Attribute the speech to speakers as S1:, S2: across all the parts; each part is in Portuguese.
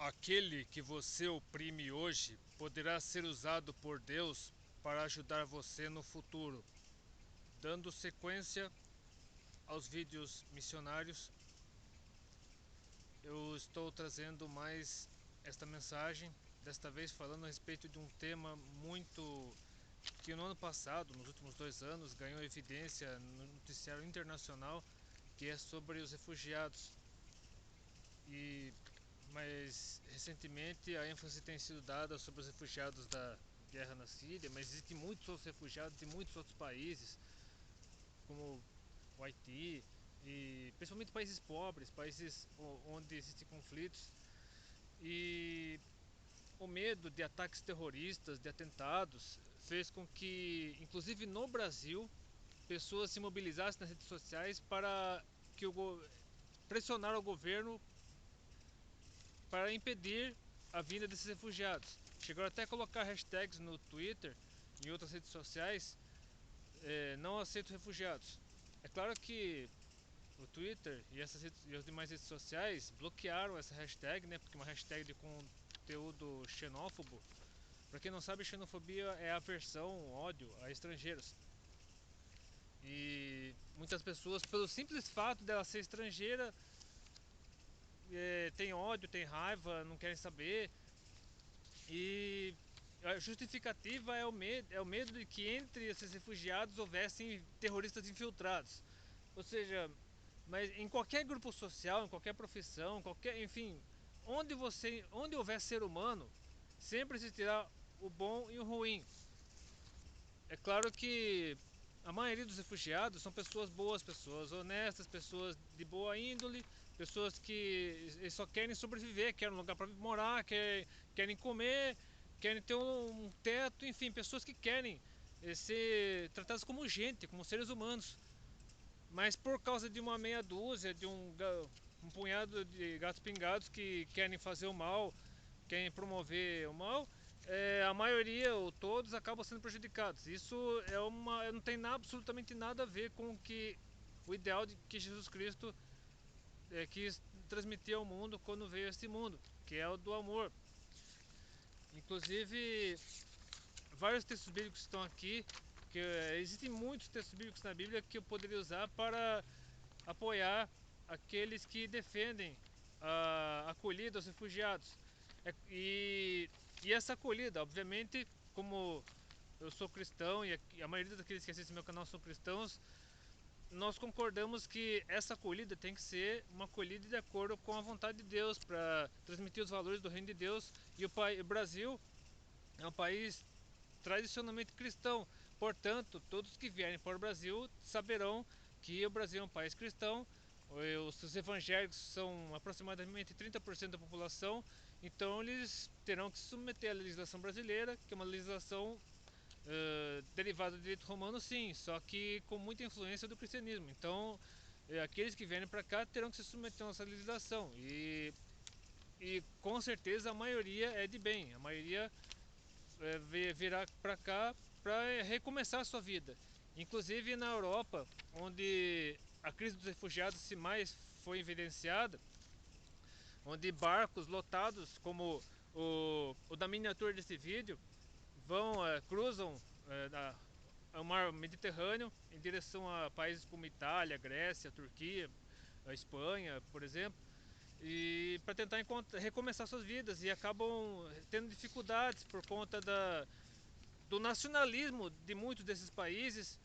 S1: Aquele que você oprime hoje poderá ser usado por Deus para ajudar você no futuro. Dando sequência aos vídeos missionários, eu estou trazendo mais esta mensagem, desta vez falando a respeito de um tema muito que no ano passado, nos últimos 2 anos, ganhou evidência no noticiário internacional, que é sobre os refugiados. E mais recentemente a ênfase tem sido dada sobre os refugiados da guerra na Síria, mas existem muitos outros refugiados de muitos outros países, como o Haiti, e principalmente países pobres, países onde existem conflitos. E o medo de ataques terroristas, de atentados, fez com que, inclusive no Brasil, pessoas se mobilizassem nas redes sociais para que pressionar o governo para impedir a vinda desses refugiados. Chegaram até a colocar hashtags no Twitter e em outras redes sociais, não aceito refugiados. É claro que o Twitter e as demais redes sociais bloquearam essa hashtag, né? Porque é uma hashtag de conteúdo xenófobo. Para quem não sabe, xenofobia é aversão, ódio a estrangeiros. E muitas pessoas, pelo simples fato dela ser estrangeira, tem ódio, tem raiva, não querem saber. E a justificativa é o medo de que entre esses refugiados houvessem terroristas infiltrados. Ou seja, mas em qualquer grupo social, em qualquer profissão, enfim, onde houver ser humano, sempre existirá o bom e o ruim. É claro que a maioria dos refugiados são pessoas boas, pessoas honestas, pessoas de boa índole, pessoas que só querem sobreviver, querem um lugar para morar, querem comer, querem ter um teto, enfim, pessoas que querem ser tratadas como gente, como seres humanos. Mas por causa de uma meia dúzia, de um punhado de gatos pingados que querem fazer o mal, querem promover o mal, a maioria ou todos acabam sendo prejudicados. Isso não tem absolutamente nada a ver com o ideal de que Jesus Cristo quis transmitir ao mundo quando veio a este mundo, que é o do amor. Inclusive, vários textos bíblicos estão aqui, que existem muitos textos bíblicos na Bíblia que eu poderia usar para apoiar aqueles que defendem a acolhida aos refugiados. E essa acolhida, obviamente, como eu sou cristão e a maioria daqueles que assistem meu canal são cristãos, nós concordamos que essa acolhida tem que ser uma acolhida de acordo com a vontade de Deus, para transmitir os valores do reino de Deus. E o Brasil é um país tradicionalmente cristão, portanto, todos que vierem para o Brasil saberão que o Brasil é um país cristão. Os evangélicos são aproximadamente 30% da população, então eles terão que se submeter à legislação brasileira, que é uma legislação derivada do direito romano, sim, só que com muita influência do cristianismo. Então, aqueles que vierem para cá terão que se submeter a essa legislação. E com certeza a maioria é de bem, a maioria virá para cá para recomeçar a sua vida. Inclusive na Europa, onde a crise dos refugiados se mais foi evidenciada, onde barcos lotados, como o da miniatura desse vídeo, cruzam o mar Mediterrâneo em direção a países como Itália, Grécia, Turquia, a Espanha, por exemplo, e para tentar recomeçar suas vidas, e acabam tendo dificuldades por conta do nacionalismo de muitos desses países,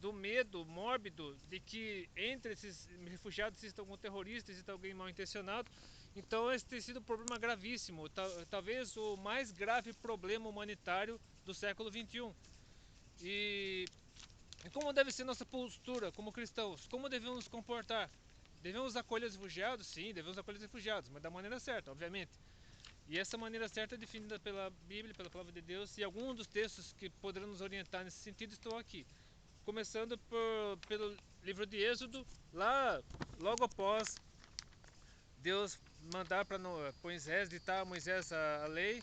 S1: do medo mórbido de que entre esses refugiados existam algum terrorista, exista alguém mal intencionado. Então esse tem sido um problema gravíssimo, talvez o mais grave problema humanitário do século XXI. E como deve ser nossa postura como cristãos? Como devemos nos comportar? Devemos acolher os refugiados? Sim, devemos acolher os refugiados, mas da maneira certa, obviamente. E essa maneira certa é definida pela Bíblia, pela Palavra de Deus, e alguns dos textos que poderão nos orientar nesse sentido estão aqui. Começando pelo livro de Êxodo, logo após Deus mandar para Moisés, ditar a Moisés a lei,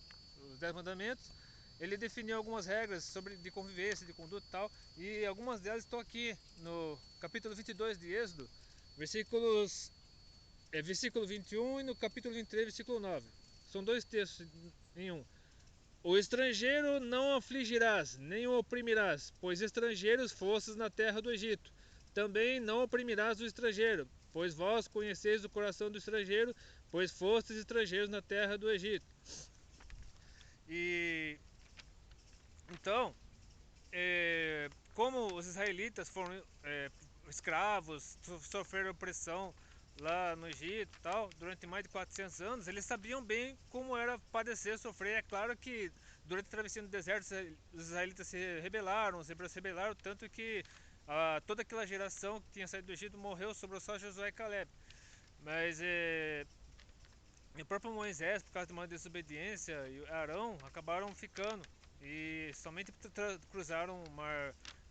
S1: os 10 mandamentos, ele definiu algumas regras de convivência, de conduta e tal, e algumas delas estão aqui no capítulo 22 de Êxodo, versículo 21 e no capítulo 23, versículo 9. São dois textos em um. O estrangeiro não afligirás, nem o oprimirás, pois estrangeiros fostes na terra do Egito. Também não oprimirás o estrangeiro, pois vós conheceis o coração do estrangeiro, pois fostes estrangeiros na terra do Egito. E então, como os israelitas foram escravos, sofreram opressão lá no Egito e tal, durante mais de 400 anos, eles sabiam bem como era padecer, sofrer. É claro que durante a travessia no deserto, os israelitas se rebelaram, os hebreus se rebelaram, tanto que toda aquela geração que tinha saído do Egito morreu, sobrou só Josué e Caleb. Mas o próprio Moisés, por causa de uma desobediência, e Arão acabaram ficando e somente cruzaram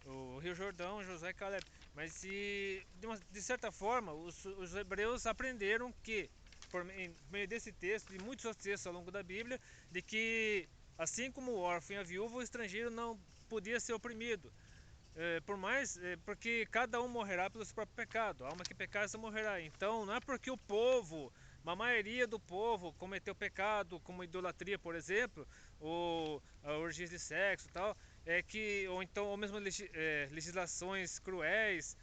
S1: o Rio Jordão, Josué e Caleb. Mas de certa forma, os hebreus aprenderam que, por meio desse texto e muitos outros textos ao longo da Bíblia, de que assim como o órfão e a viúva, o estrangeiro não podia ser oprimido. Porque cada um morrerá pelo seu próprio pecado. A alma que pecar, essa morrerá. Então, não é porque uma maioria do povo cometeu pecado, como idolatria, por exemplo, ou orgias de sexo e tal, ou mesmo legislações cruéis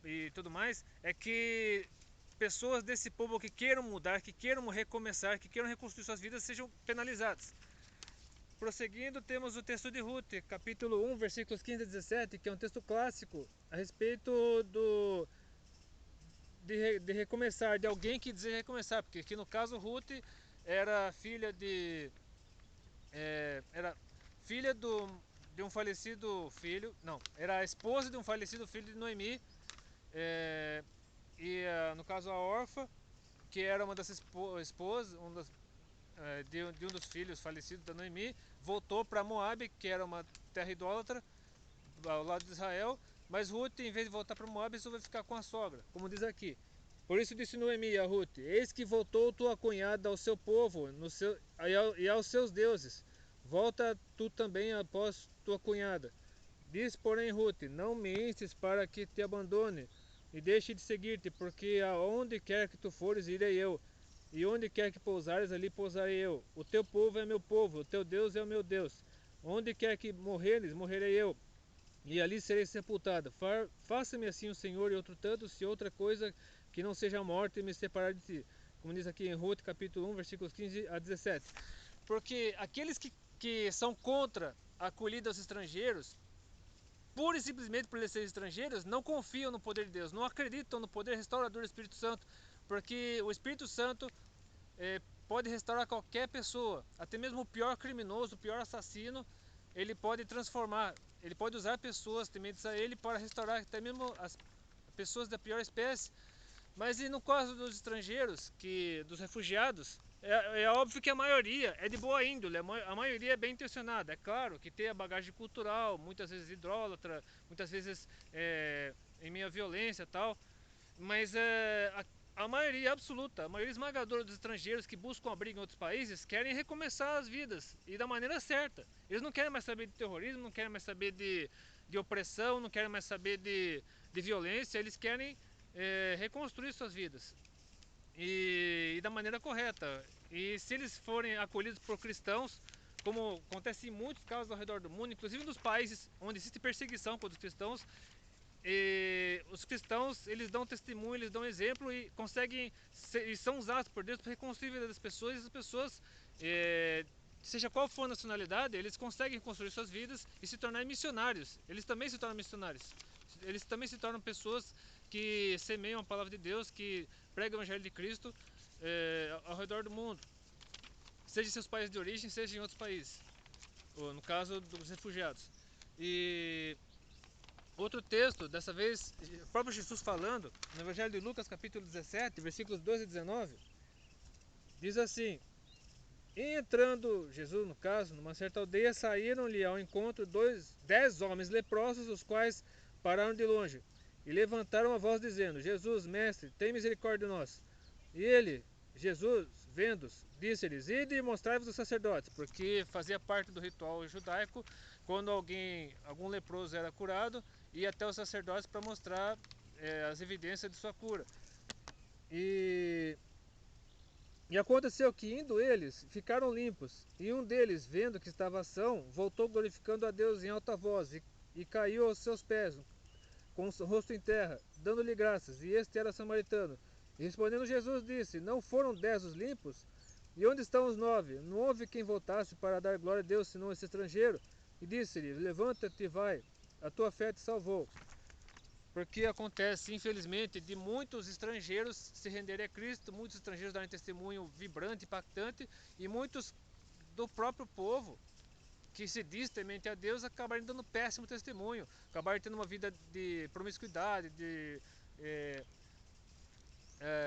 S1: e tudo mais, é que pessoas desse povo que queiram mudar, que queiram recomeçar, que queiram reconstruir suas vidas, sejam penalizadas. Prosseguindo, temos o texto de Ruth, capítulo 1, versículos 15 a 17, que é um texto clássico a respeito de recomeçar, de alguém que deseja recomeçar, porque aqui no caso Ruth era filha era filha de um falecido filho, não, era a esposa de um falecido filho de Noemi, no caso a órfã, que era uma das esposas, de um dos filhos falecidos da Noemi, voltou para Moabe, que era uma terra idólatra, ao lado de Israel, mas Ruth, em vez de voltar para Moabe, resolveu ficar com a sogra, como diz aqui. Por isso disse Noemi a Ruth: Eis que voltou tua cunhada ao seu povo e aos seus deuses. Volta tu também após tua cunhada. Diz, porém, Ruth: Não me instes para que te abandone e deixe de seguir-te, porque aonde quer que tu fores, irei eu. E onde quer que pousares, ali pousarei eu. O teu povo é meu povo, o teu Deus é o meu Deus. Onde quer que morreres, morrerei eu, e ali serei sepultado. Faça-me assim o Senhor, e outro tanto, se outra coisa que não seja a morte me separar de ti. Como diz aqui em Ruth, capítulo 1, versículos 15 a 17. Porque aqueles que são contra a acolhida aos estrangeiros, pura e simplesmente por eles serem estrangeiros, não confiam no poder de Deus, não acreditam no poder restaurador do Espírito Santo, porque o Espírito Santo pode restaurar qualquer pessoa, até mesmo o pior criminoso, o pior assassino, ele pode transformar, ele pode usar pessoas tementes a ele para restaurar até mesmo as pessoas da pior espécie. Mas e no caso dos estrangeiros, dos refugiados, é óbvio que a maioria é de boa índole, a maioria é bem intencionada. É claro que tem a bagagem cultural, muitas vezes idólatra, muitas vezes em meio à violência e tal, mas a maioria absoluta, a maioria esmagadora dos estrangeiros que buscam abrigo em outros países querem recomeçar as vidas e da maneira certa. Eles não querem mais saber de terrorismo, não querem mais saber de opressão, não querem mais saber de violência, eles querem reconstruir suas vidas e da maneira correta. E se eles forem acolhidos por cristãos, como acontece em muitos casos ao redor do mundo, inclusive nos países onde existe perseguição contra os cristãos, os cristãos eles dão testemunho, eles dão exemplo e conseguem e são usados por Deus para reconstruir a vida das pessoas, e as pessoas, seja qual for a nacionalidade, eles conseguem construir suas vidas e se tornar missionários. Eles também se tornam missionários, eles também se tornam pessoas que semeiam a palavra de Deus, que pregam o evangelho de Cristo ao redor do mundo, seja em seus países de origem, seja em outros países, ou no caso dos refugiados. E outro texto, dessa vez o próprio Jesus falando, no Evangelho de Lucas, capítulo 17, versículos 12 e 19, diz assim: E entrando Jesus, no caso, numa certa aldeia, saíram-lhe ao encontro 10 homens leprosos, os quais pararam de longe e levantaram a voz dizendo: Jesus, mestre, tem misericórdia de nós. E ele, Jesus, vendo-os, disse-lhes: Ide e mostrai-vos aos sacerdotes, porque fazia parte do ritual judaico, quando algum leproso era curado, ia até os sacerdotes para mostrar as evidências de sua cura. E
S2: E aconteceu que, indo eles, ficaram limpos. E um deles, vendo que estava são, voltou glorificando a Deus em alta voz, e caiu aos seus pés, com o rosto em terra, dando-lhe graças. E este era samaritano. E respondendo Jesus disse: Não foram 10 os limpos? E onde estão os 9? Não houve quem voltasse para dar glória a Deus, senão esse estrangeiro? E disse-lhe: Levanta-te e vai, a tua fé te salvou.
S1: Porque acontece, infelizmente, de muitos estrangeiros se renderem a Cristo, muitos estrangeiros darem testemunho vibrante, impactante, e muitos do próprio povo que se diz temente a Deus acabarem dando péssimo testemunho, acabarem tendo uma vida de promiscuidade, de é,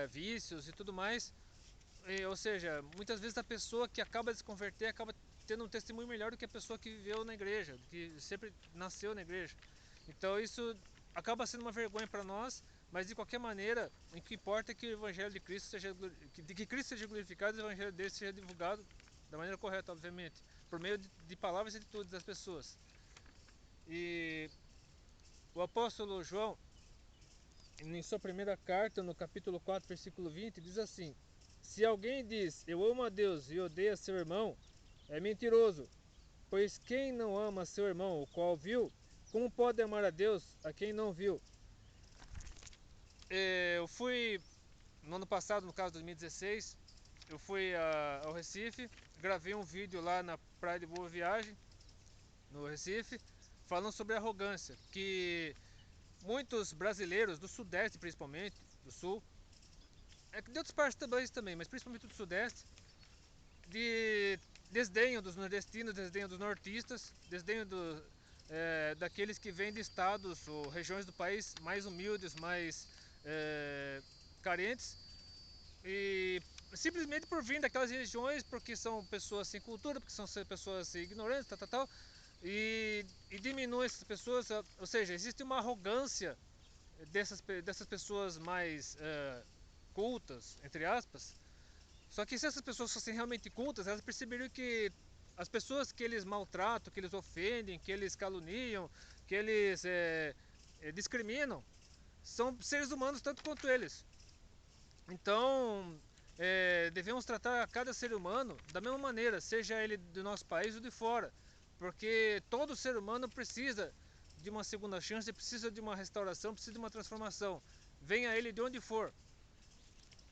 S1: vícios e tudo mais. Ou seja, muitas vezes a pessoa que acaba de se converter acaba tendo um testemunho melhor do que a pessoa que viveu na igreja, que sempre nasceu na igreja. Então isso acaba sendo uma vergonha para nós, mas de qualquer maneira, o que importa é que o evangelho de Cristo seja que Cristo seja glorificado e o evangelho dele seja divulgado da maneira correta, obviamente, por meio de palavras e atitudes das pessoas. E o apóstolo João, em sua primeira carta, no capítulo 4, versículo 20, diz assim: Se alguém diz, eu amo a Deus e odeia seu irmão, é mentiroso, pois quem não ama seu irmão, o qual viu, como pode amar a Deus a quem não viu? Eu fui, no ano passado, no caso 2016, eu fui ao Recife, gravei um vídeo lá na Praia de Boa Viagem, no Recife, falando sobre arrogância, que muitos brasileiros do Sudeste, principalmente, do Sul, de outras partes também, mas principalmente do Sudeste, de desdenho dos nordestinos, desdenho dos nortistas, desdenho daqueles que vêm de estados ou regiões do país mais humildes, mais carentes, e simplesmente por vir daquelas regiões, porque são pessoas sem cultura, porque são pessoas ignorantes, tal, e diminui essas pessoas, ou seja, existe uma arrogância dessas pessoas mais cultas, entre aspas. Só que se essas pessoas fossem realmente cultas, elas perceberiam que as pessoas que eles maltratam, que eles ofendem, que eles caluniam, que eles discriminam, são seres humanos tanto quanto eles. Então, devemos tratar cada ser humano da mesma maneira, seja ele do nosso país ou de fora, porque todo ser humano precisa de uma segunda chance, precisa de uma restauração, precisa de uma transformação. Venha ele de onde for,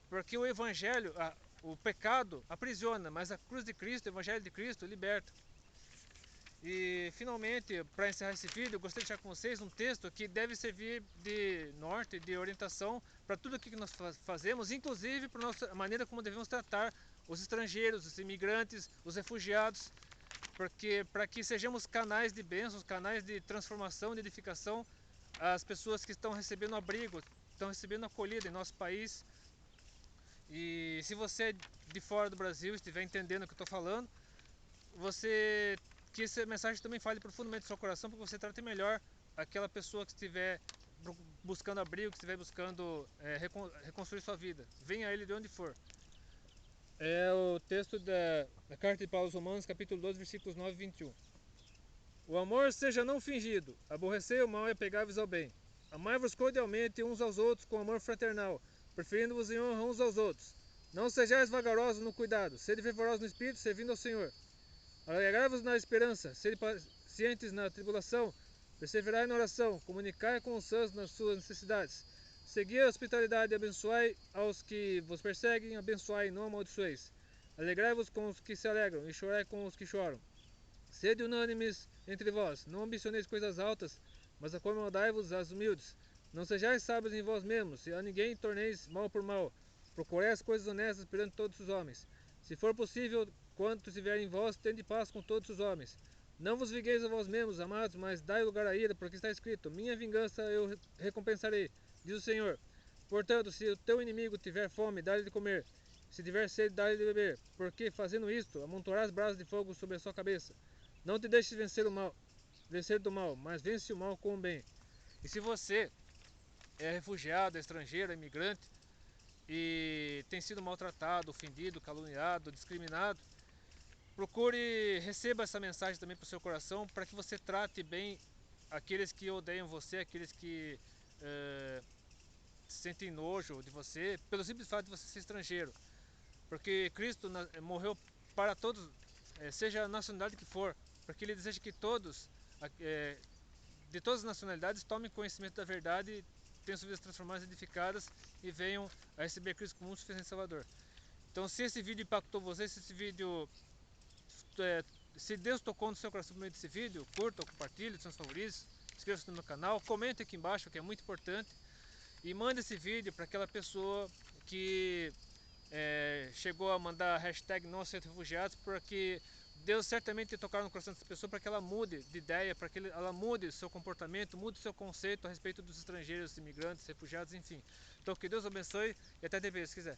S1: porque o evangelho, o pecado aprisiona, mas a cruz de Cristo, o evangelho de Cristo liberta. E finalmente, para encerrar esse vídeo, eu gostaria de deixar com vocês um texto que deve servir de norte, de orientação para tudo o que nós fazemos, inclusive para a maneira como devemos tratar os estrangeiros, os imigrantes, os refugiados, porque para que sejamos canais de bênçãos, canais de transformação, de edificação, às pessoas que estão recebendo abrigo, estão recebendo acolhida em nosso país. E se você é de fora do Brasil estiver entendendo o que eu estou falando, você que essa mensagem também fale profundamente no seu coração, porque você trate melhor aquela pessoa que estiver buscando abrigo, que estiver buscando reconstruir sua vida. Venha a ele de onde for.
S2: É o texto da carta de Paulo aos Romanos, capítulo 12, versículos 9 e 21. O amor seja não fingido, aborrecei o mal e apegai-vos ao bem. Amai-vos cordialmente uns aos outros com amor fraternal, preferindo-vos em honra uns aos outros. Não sejais vagarosos no cuidado, sede fervorosos no espírito, servindo ao Senhor. Alegrai-vos na esperança, sede pacientes na tribulação, perseverai na oração, comunicai com os santos nas suas necessidades. Segui a hospitalidade e abençoai aos que vos perseguem, abençoai e não amaldiçoeis. Alegrai-vos com os que se alegram e chorai com os que choram. Sede unânimes entre vós, não ambicioneis coisas altas, mas acomodai-vos às humildes. Não sejais sábios em vós mesmos, e a ninguém torneis mal por mal. Procurai as coisas honestas perante todos os homens. Se for possível, quanto estiver em vós, tende paz com todos os homens. Não vos vingueis a vós mesmos, amados, mas dai lugar à ira, porque está escrito: Minha vingança eu recompensarei, diz o Senhor. Portanto, se o teu inimigo tiver fome, dá-lhe de comer. Se tiver sede, dá-lhe de beber, porque fazendo isto, amontoarás brasas de fogo sobre a sua cabeça. Não te deixes vencer do mal, mas vence o mal com o bem.
S1: E se você é refugiado, é estrangeiro, é imigrante e tem sido maltratado, ofendido, caluniado, discriminado, procure, receba essa mensagem também para o seu coração, para que você trate bem aqueles que odeiam você, aqueles que sentem nojo de você, pelo simples fato de você ser estrangeiro. porque Cristo morreu para todos, seja a nacionalidade que for, porque Ele deseja que todos, de todas as nacionalidades, tomem conhecimento da verdade, tenham suas vidas transformadas, edificadas e venham a receber Cristo como um suficiente Salvador. Então, se esse vídeo impactou você, se esse vídeo, se Deus tocou no seu coração por meio desse vídeo, curta, compartilhe, seus favoritos, inscreva-se no meu canal, comente aqui embaixo, que é muito importante, e mande esse vídeo para aquela pessoa que chegou a mandar a hashtag não aceito refugiados, porque Deus certamente tocar no coração dessa pessoa para que ela mude de ideia, para que ela mude o seu comportamento, mude o seu conceito a respeito dos estrangeiros, imigrantes, refugiados, enfim. Então que Deus abençoe e até depois, se quiser.